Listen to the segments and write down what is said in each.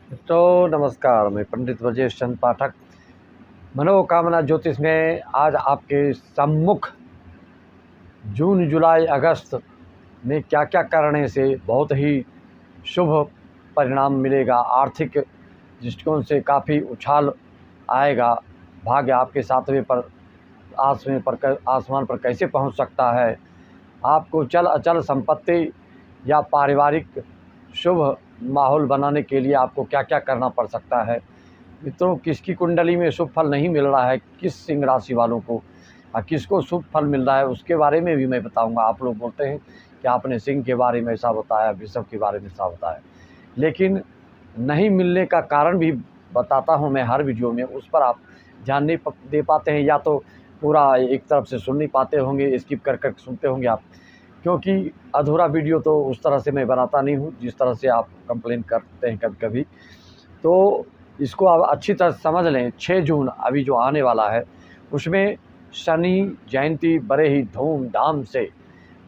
तो नमस्कार, मैं पंडित ब्रजेश चंद्र पाठक मनोकामना ज्योतिष में आज आपके सम्मुख जून, जुलाई, अगस्त में क्या-क्या करने से बहुत ही शुभ परिणाम मिलेगा, आर्थिक दृष्टिकोण से काफ़ी उछाल आएगा, भाग्य आपके सातवें पर आसमान पर कैसे पहुंच सकता है, आपको चल अचल संपत्ति या पारिवारिक शुभ माहौल बनाने के लिए आपको क्या-क्या करना पड़ सकता है। मित्रों, किसकी कुंडली में शुभ फल नहीं मिल रहा है, किस सिंह राशि वालों को किसको शुभ फल मिल रहा है, उसके बारे में भी मैं बताऊंगा। आप लोग बोलते हैं कि आपने सिंह के बारे में ऐसा बताया, वृषभ के बारे में ऐसा बताया, लेकिन नहीं मिलने का कारण भी बताता हूं मैं हर वीडियो में। उस पर आप ध्यान नहीं दे पाते हैं, या तो पूरा एक तरफ से सुन नहीं पाते होंगे, स्किप कर कर सुनते होंगे आप, क्योंकि अधूरा वीडियो तो उस तरह से मैं बनाता नहीं हूँ जिस तरह से आप कंप्लेन करते हैं कभी कभी। तो इसको आप अच्छी तरह समझ लें। 6 जून अभी जो आने वाला है, उसमें शनि जयंती बड़े ही धूमधाम से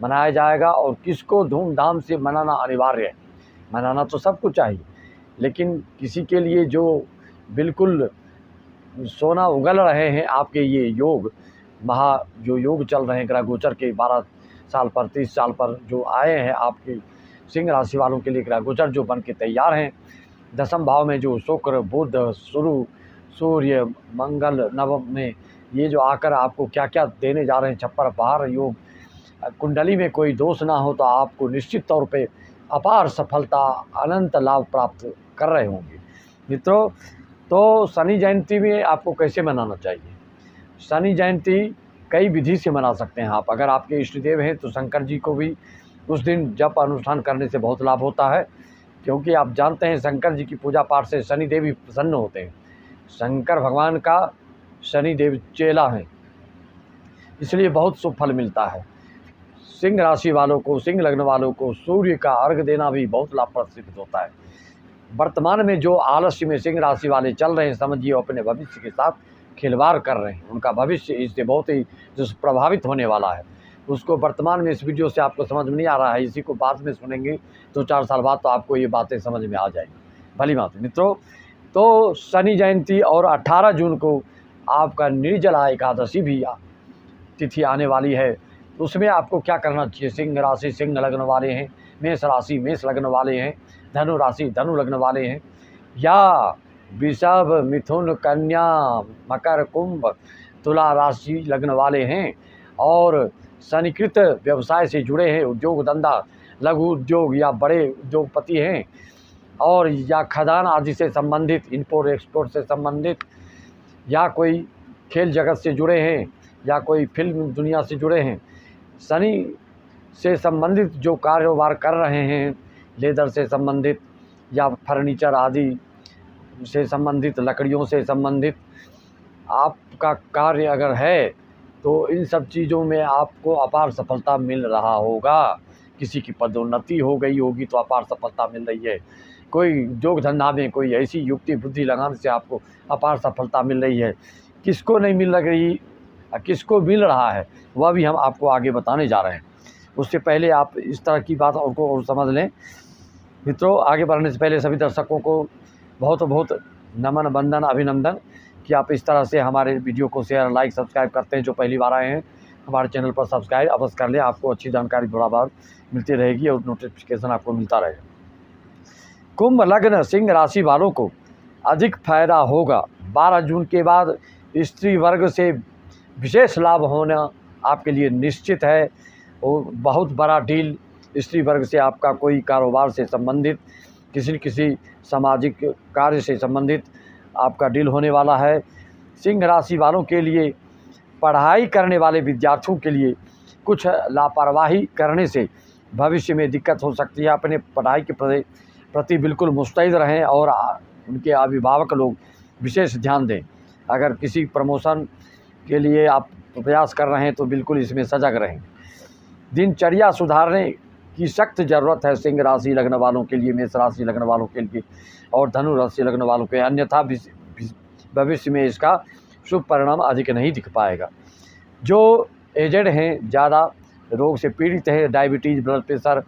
मनाया जाएगा। और किसको धूमधाम से मनाना अनिवार्य है, मनाना तो सबको चाहिए, लेकिन किसी के लिए जो बिल्कुल सोना उगल रहे हैं आपके ये योग जो योग चल रहे हैं ग्रह गोचर के 12 साल पर 30 साल पर जो आए हैं आपके सिंह राशि वालों के लिए, ग्रह गोचर जो बन के तैयार हैं, दसम भाव में जो शुक्र, बुध, सूर्य, मंगल नवम में ये जो आकर आपको क्या क्या देने जा रहे हैं, छप्पर पहाड़ योग, कुंडली में कोई दोष ना हो तो आपको निश्चित तौर पे अपार सफलता, अनंत लाभ प्राप्त कर रहे होंगे। मित्रों, तो शनि जयंती में आपको कैसे मनाना चाहिए? शनि जयंती कई विधि से मना सकते हैं आप। अगर आपके इष्ट देव हैं तो शंकर जी को भी उस दिन जप अनुष्ठान करने से बहुत लाभ होता है, क्योंकि आप जानते हैं शंकर जी की पूजा पाठ से शनि देव भी प्रसन्न होते हैं। शंकर भगवान का शनि देव चेला है, इसलिए बहुत शुभ फल मिलता है। सिंह राशि वालों को, सिंह लग्न वालों को सूर्य का अर्घ देना भी बहुत लाभप्रद सिद्ध होता है। वर्तमान में जो आलस्य में सिंह राशि वाले चल रहे हैं, समझिए अपने भविष्य के साथ खिलवाड़ कर रहे हैं। उनका भविष्य इससे बहुत ही प्रभावित होने वाला है। उसको वर्तमान में इस वीडियो से आपको समझ में नहीं आ रहा है, इसी को बाद में सुनेंगे तो 4 साल बाद तो आपको ये बातें समझ में आ जाएंगी। भली बात मित्रों, तो शनि जयंती और 18 जून को आपका निर्जला एकादशी भी तिथि आने वाली है। उसमें आपको क्या करना चाहिए? सिंह राशि सिंह लग्न वाले हैं, मेष राशि मेष लग्न वाले हैं, धनु राशि धनु लग्न वाले हैं, या वृषभ, मिथुन, कन्या, मकर, कुंभ, तुला राशि लग्न वाले हैं, और शनिकृत व्यवसाय से जुड़े हैं, उद्योग धंधा, लघु उद्योग या बड़े उद्योगपति हैं, और या खदान आदि से संबंधित, इम्पोर्ट एक्सपोर्ट से संबंधित, या कोई खेल जगत से जुड़े हैं, या कोई फिल्म दुनिया से जुड़े हैं, शनि से संबंधित जो कारोबार कर रहे हैं, लेदर से संबंधित या फर्नीचर आदि से संबंधित, लकड़ियों से संबंधित आपका कार्य अगर है तो इन सब चीज़ों में आपको अपार सफलता मिल रहा होगा। किसी की पदोन्नति हो गई होगी तो अपार सफलता मिल रही है। कोई उद्योग धंधा में कोई ऐसी युक्ति बुद्धि लगाने से आपको अपार सफलता मिल रही है। किसको नहीं मिल रही, किसको मिल रहा है, वह भी हम आपको आगे बताने जा रहे हैं। उससे पहले आप इस तरह की बात और समझ लें। मित्रों, आगे बढ़ने से पहले सभी दर्शकों को बहुत बहुत नमन, वंदन, अभिनंदन कि आप इस तरह से हमारे वीडियो को शेयर, लाइक, सब्सक्राइब करते हैं। जो पहली बार आए हैं हमारे चैनल पर सब्सक्राइब अवश्य कर लें, आपको अच्छी जानकारी बराबर मिलती रहेगी और नोटिफिकेशन आपको मिलता रहेगा। कुंभ लग्न सिंह राशि वालों को अधिक फायदा होगा। 12 जून के बाद स्त्री वर्ग से विशेष लाभ होना आपके लिए निश्चित है। और बहुत बड़ा डील स्त्री वर्ग से, आपका कोई कारोबार से संबंधित, किसी सामाजिक कार्य से संबंधित आपका डील होने वाला है। सिंह राशि वालों के लिए, पढ़ाई करने वाले विद्यार्थियों के लिए कुछ लापरवाही करने से भविष्य में दिक्कत हो सकती है। अपने पढ़ाई के प्रति बिल्कुल मुस्तैद रहें और उनके अभिभावक लोग विशेष ध्यान दें। अगर किसी प्रमोशन के लिए आप प्रयास कर रहे हैं तो बिल्कुल इसमें सजग रहें। दिनचर्या सुधारने की सख्त ज़रूरत है सिंह राशि लग्न वालों के लिए, मेष राशि लग्न वालों के लिए और धनु राशि लग्न वालों के, अन्यथा भविष्य में इसका शुभ परिणाम अधिक नहीं दिख पाएगा। जो एजेड हैं, ज़्यादा रोग से पीड़ित हैं, डायबिटीज़, ब्लड प्रेशर,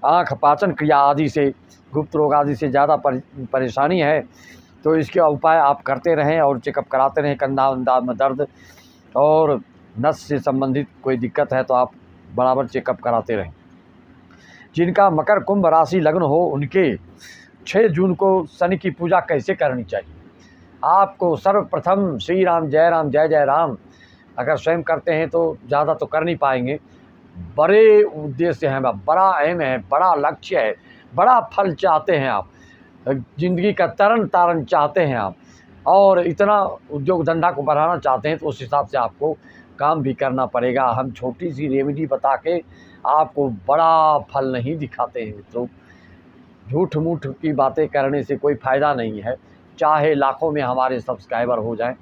आँख, पाचन क्रिया आदि से गुप्त रोग आदि से ज़्यादा परेशानी है तो इसके उपाय आप करते रहें और चेकअप कराते रहें। कंधा वंधा में दर्द और नस से संबंधित कोई दिक्कत है तो आप बराबर चेकअप कराते रहें। जिनका मकर कुंभ राशि लग्न हो उनके 6 जून को शनि की पूजा कैसे करनी चाहिए। आपको सर्वप्रथम श्री राम जय जय राम अगर स्वयं करते हैं तो ज़्यादा तो कर नहीं पाएंगे। बड़े उद्देश्य हैं, बड़ा एम है, बड़ा लक्ष्य है, बड़ा फल चाहते हैं आप, ज़िंदगी का तरन तारण चाहते हैं आप और इतना उद्योग धंधा को बढ़ाना चाहते हैं तो उस हिसाब से आपको काम भी करना पड़ेगा। हम छोटी सी रेमेडी बता के आपको बड़ा फल नहीं दिखाते हैं मित्रों। झूठ मूठ की बातें करने से कोई फ़ायदा नहीं है, चाहे लाखों में हमारे सब्सक्राइबर हो जाएं,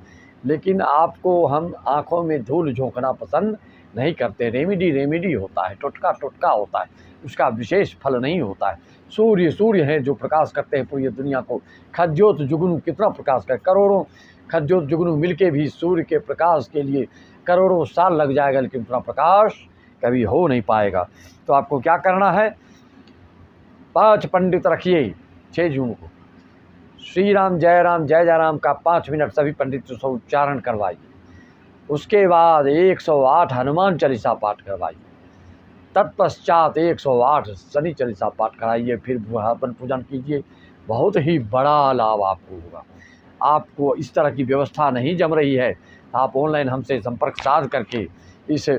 लेकिन आपको हम आँखों में धूल झोंकना पसंद नहीं करते। रेमेडी होता है, टोटका होता है, उसका विशेष फल नहीं होता है। सूर्य हैं जो प्रकाश करते हैं पूरी दुनिया को। खज्योत जुगनू कितना प्रकाश करे, करोड़ों खज्योत जुगनू मिलके भी सूर्य के प्रकाश के लिए करोड़ों साल लग जाएगा, लेकिन उतना प्रकाश कभी हो नहीं पाएगा। तो आपको क्या करना है, 5 पंडित रखिए 6 जून को, श्री राम जय राम का 5 मिनट सभी पंडितों से उच्चारण करवाइए। उसके बाद 108 हनुमान चालीसा पाठ करवाइए, तत्पश्चात 108 शनि चालीसा पाठ कराइए, फिर हवन पूजन कीजिए। बहुत ही बड़ा लाभ आपको होगा। आपको इस तरह की व्यवस्था नहीं जम रही है, आप ऑनलाइन हमसे संपर्क साध करके इस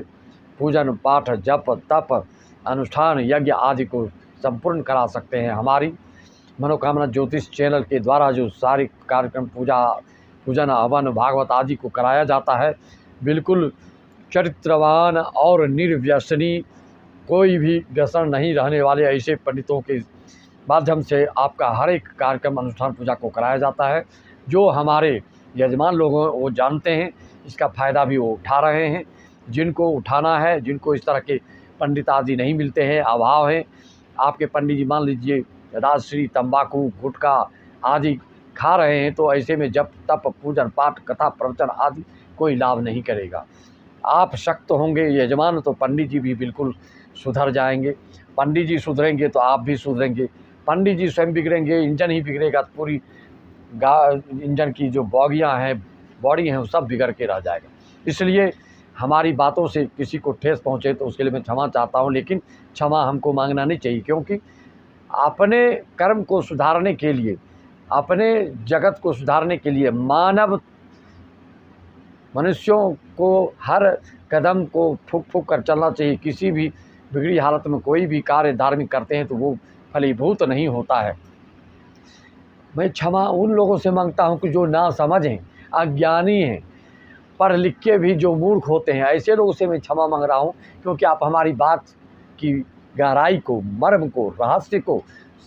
पूजन पाठ जप तप अनुष्ठान यज्ञ आदि को संपूर्ण करा सकते हैं। हमारी मनोकामना ज्योतिष चैनल के द्वारा जो सारे कार्यक्रम पूजन हवन भागवत आदि को कराया जाता है, बिल्कुल चरित्रवान और निर्व्यसनी, कोई भी व्यसन नहीं रहने वाले ऐसे पंडितों के माध्यम से आपका हर एक कार्यक्रम अनुष्ठान पूजा को कराया जाता है। जो हमारे यजमान लोग हैं वो जानते हैं, इसका फ़ायदा भी वो उठा रहे हैं। जिनको उठाना है, जिनको इस तरह के पंडित आदि नहीं मिलते हैं, अभाव है, आपके पंडित जी मान लीजिए राजश्री तंबाकू गुटखा आदि खा रहे हैं, तो ऐसे में जप तप पूजन पाठ कथा प्रवचन आदि कोई लाभ नहीं करेगा। आप शक्त होंगे यजमान तो पंडित जी भी बिल्कुल सुधर जाएंगे। पंडित जी सुधरेंगे तो आप भी सुधरेंगे। पंडित जी स्वयं बिगड़ेंगे, इंजन ही बिगड़ेगा तो पूरी इंजन की जो बॉगियाँ हैं, बॉडी हैं, वो सब बिगड़ के रह जाएगा। इसलिए हमारी बातों से किसी को ठेस पहुँचे तो उसके लिए मैं क्षमा चाहता हूँ, लेकिन क्षमा हमको मांगना नहीं चाहिए, क्योंकि अपने कर्म को सुधारने के लिए, अपने जगत को सुधारने के लिए मनुष्यों को हर कदम को फूक फूक कर चलना चाहिए। किसी भी बिगड़ी हालत में कोई भी कार्य धार्मिक करते हैं तो वो फलीभूत नहीं होता है। मैं क्षमा उन लोगों से मांगता हूं कि जो ना समझ हैं, अज्ञानी हैं, पढ़ लिख के भी जो मूर्ख होते हैं, ऐसे लोगों से मैं क्षमा मांग रहा हूं, क्योंकि आप हमारी बात की गहराई को, मर्म को, रहस्य को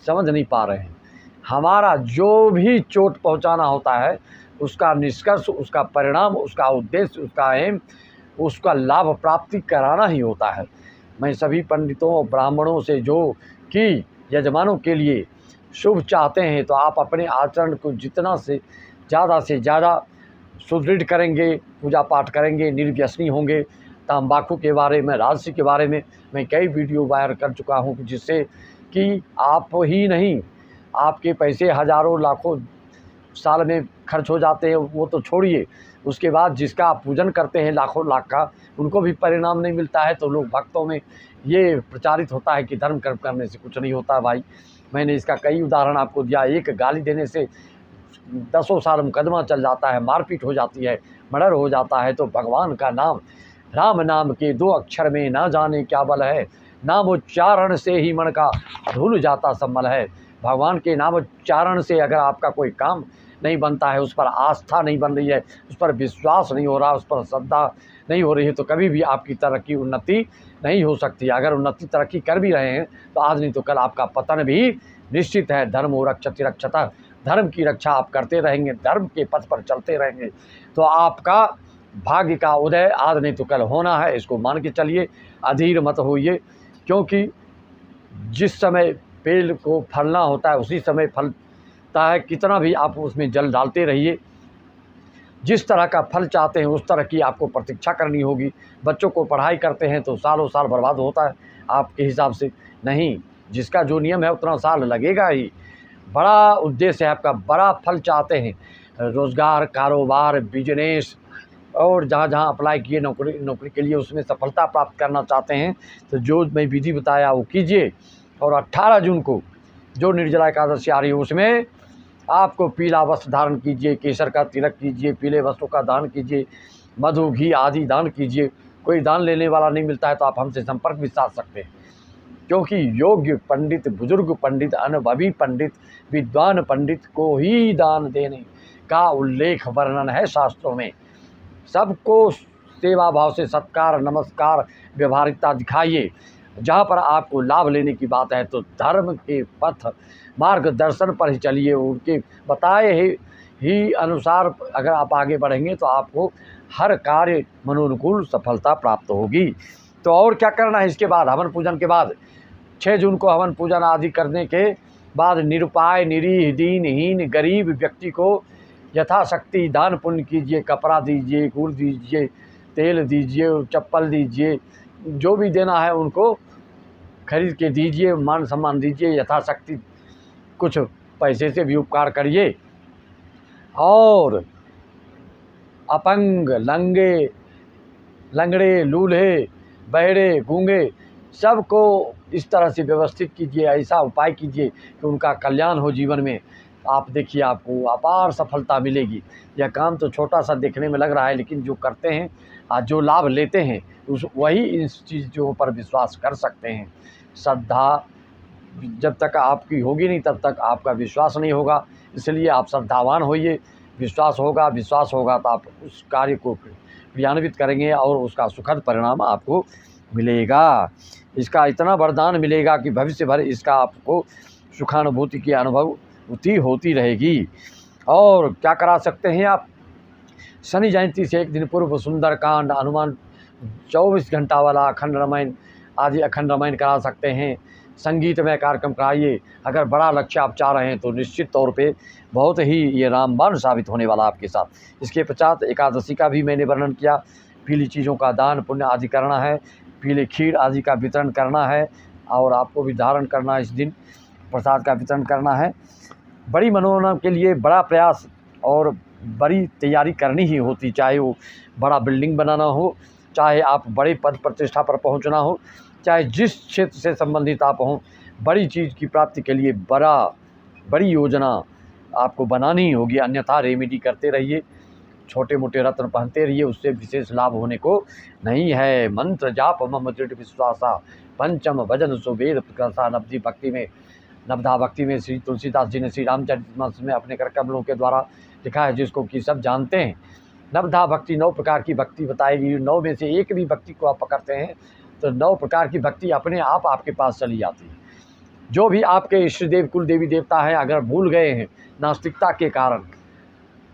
समझ नहीं पा रहे हैं। हमारा जो भी चोट पहुंचाना होता है, उसका निष्कर्ष, उसका परिणाम, उसका उद्देश्य, उसका एम, उसका लाभ प्राप्ति कराना ही होता है। मैं सभी पंडितों ब्राह्मणों से जो कि यजमानों के लिए शुभ चाहते हैं, तो आप अपने आचरण को जितना से ज़्यादा सुदृढ़ करेंगे, पूजा पाठ करेंगे, निर्व्यसनी होंगे। तंबाकू के बारे में, राजसी के बारे में मैं कई वीडियो वायरल कर चुका हूँ, जिससे कि आप ही नहीं, आपके पैसे हज़ारों लाखों साल में खर्च हो जाते हैं, वो तो छोड़िए। उसके बाद जिसका आप पूजन करते हैं लाखों लाख का, उनको भी परिणाम नहीं मिलता है। तो लोग भक्तों में ये प्रचारित होता है कि धर्म कर्म करने से कुछ नहीं होता। भाई, मैंने इसका कई उदाहरण आपको दिया। एक गाली देने से 10 साल मुकदमा चल जाता है, मारपीट हो जाती है, मर्डर हो जाता है। तो भगवान का नाम, राम नाम के 2 अक्षर में ना जाने क्या बल है, नाम उच्चारण से ही मन का धुल जाता संबल है। भगवान के नाम उच्चारण से अगर आपका कोई काम नहीं बनता है, उस पर आस्था नहीं बन रही है, उस पर विश्वास नहीं हो रहा, उस पर श्रद्धा नहीं हो रही है, तो कभी भी आपकी तरक्की उन्नति नहीं हो सकती। अगर उन्नति तरक्की कर भी रहे हैं तो आज नहीं तो कल आपका पतन भी निश्चित है। धर्मो रक्षति रक्षतः, धर्म की रक्षा आप करते रहेंगे, धर्म के पथ पर चलते रहेंगे, तो आपका भाग्य का उदय आज नहीं तो कल होना है। इसको मान के चलिए, अधीर मत होइए, क्योंकि जिस समय पेड़ को फलना होता है उसी समय फलता है। कितना भी आप उसमें जल डालते रहिए, जिस तरह का फल चाहते हैं उस तरह की आपको प्रतीक्षा करनी होगी। बच्चों को पढ़ाई करते हैं तो सालों साल बर्बाद होता है, आपके हिसाब से नहीं, जिसका जो नियम है उतना साल लगेगा ही। बड़ा उद्देश्य है आपका, बड़ा फल चाहते हैं, रोज़गार, कारोबार, बिजनेस और जहाँ जहाँ अप्लाई किए नौकरी के लिए उसमें सफलता प्राप्त करना चाहते हैं तो जो मैं विधि बताया वो कीजिए। और 18 जून को जो निर्जला एकादशी आ रही है उसमें आपको पीला वस्त्र धारण कीजिए, केसर का तिलक कीजिए, पीले वस्त्रों का दान कीजिए, मधु घी आदि दान कीजिए। कोई दान लेने वाला नहीं मिलता है तो आप हमसे संपर्क भी साध सकते हैं, क्योंकि योग्य पंडित, बुजुर्ग पंडित, अनुभवी पंडित, विद्वान पंडित को ही दान देने का उल्लेख वर्णन है शास्त्रों में। सबको सेवा भाव से सत्कार, नमस्कार, व्यवहारिकता दिखाइए। जहाँ पर आपको लाभ लेने की बात है तो धर्म के पथ मार्गदर्शन पर ही चलिए, उनके बताए ही अनुसार अगर आप आगे बढ़ेंगे तो आपको हर कार्य मनोनुकूल सफलता प्राप्त होगी। तो और क्या करना है इसके बाद, हवन पूजन के बाद 6 जून को हवन पूजन आदि करने के बाद निरुपाय, निरीह, दीनहीन, गरीब व्यक्ति को यथाशक्ति दान पुण्य कीजिए। कपड़ा दीजिए, गुड़ दीजिए, तेल दीजिए, चप्पल दीजिए, जो भी देना है उनको खरीद के दीजिए, मान सम्मान दीजिए, यथाशक्ति कुछ पैसे से भी उपकार करिए। और अपंग, लंगे, लंगड़े, लूल्हे, बहरे, गूंगे सबको इस तरह से व्यवस्थित कीजिए, ऐसा उपाय कीजिए कि उनका कल्याण हो जीवन में। आप देखिए आपको अपार सफलता मिलेगी। यह काम तो छोटा सा देखने में लग रहा है, लेकिन जो करते हैं, जो लाभ लेते हैं वही इन चीज़ों पर विश्वास कर सकते हैं। श्रद्धा जब तक आपकी होगी नहीं तब तक आपका विश्वास नहीं होगा, इसलिए आप श्रद्धावान होइए। विश्वास होगा तो आप उस कार्य को क्रियान्वित करेंगे और उसका सुखद परिणाम आपको मिलेगा। इसका इतना वरदान मिलेगा कि भविष्य भर इसका आपको सुखानुभूति की अनुभूति होती रहेगी। और क्या करा सकते हैं आप, शनि जयंती से एक दिन पूर्व सुंदरकांड, हनुमान 24 घंटा वाला अखंड रामायण आदि अखंड रामायण करा सकते हैं। संगीतमय कार्यक्रम कराइए। अगर बड़ा लक्ष्य आप चाह रहे हैं तो निश्चित तौर पे बहुत ही ये रामबाण साबित होने वाला आपके साथ। इसके पश्चात एकादशी का भी मैंने वर्णन किया। पीली चीज़ों का दान पुण्य आदि करना है, पीले खीर आदि का वितरण करना है और आपको भी धारण करना है, इस दिन प्रसाद का वितरण करना है। बड़ी मनोकामना के लिए बड़ा प्रयास और बड़ी तैयारी करनी ही होती, चाहे वो बड़ा बिल्डिंग बनाना हो, चाहे आप बड़े पद प्रतिष्ठा पर पहुंचना हो, चाहे जिस क्षेत्र से संबंधित आप हों, बड़ी चीज़ की प्राप्ति के लिए बड़ी योजना आपको बनानी होगी, अन्यथा रेमेडी करते रहिए, छोटे मोटे रत्न पहनते रहिए, उससे विशेष लाभ होने को नहीं है। मंत्र जाप मम दृढ़ विश्वासा, पंचम भजन सुवेद प्रकाशा। नवधा भक्ति में श्री तुलसीदास जी ने श्री रामचरितमानस में अपने कर कमलों के द्वारा लिखा है, जिसको कि सब जानते हैं। नवधा भक्ति 9 प्रकार की भक्ति बताएगी। 9 में से एक भी भक्ति को आप पकड़ते हैं तो 9 प्रकार की भक्ति अपने आप आपके पास चली जाती है। जो भी आपके इष्ट देव कुल देवी देवता हैं, अगर भूल गए हैं नास्तिकता के कारण,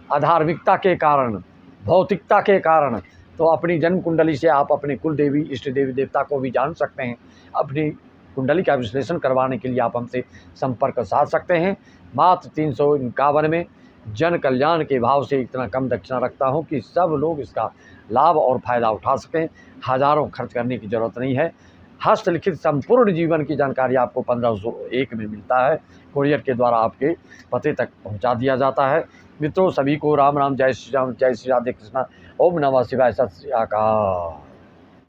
अधार्मिकता के कारण, भौतिकता के कारण, तो अपनी जन्म कुंडली से आप अपने कुल देवी इष्ट देवी देवता को भी जान सकते हैं। अपनी कुंडली का विश्लेषण करवाने के लिए आप हमसे संपर्क साध सकते हैं। मात्र 351 में जन कल्याण के भाव से इतना कम दक्षिणा रखता हूं कि सब लोग इसका लाभ और फ़ायदा उठा सकें। हज़ारों खर्च करने की ज़रूरत नहीं है। हस्तलिखित संपूर्ण जीवन की जानकारी आपको 1501 में मिलता है। कुरियर के द्वारा आपके पते तक पहुंचा दिया जाता है। मित्रों, सभी को राम राम, जय श्री राम, जय श्री राधे कृष्णा। ओम नमः शिवाय, सत श्री अकाल।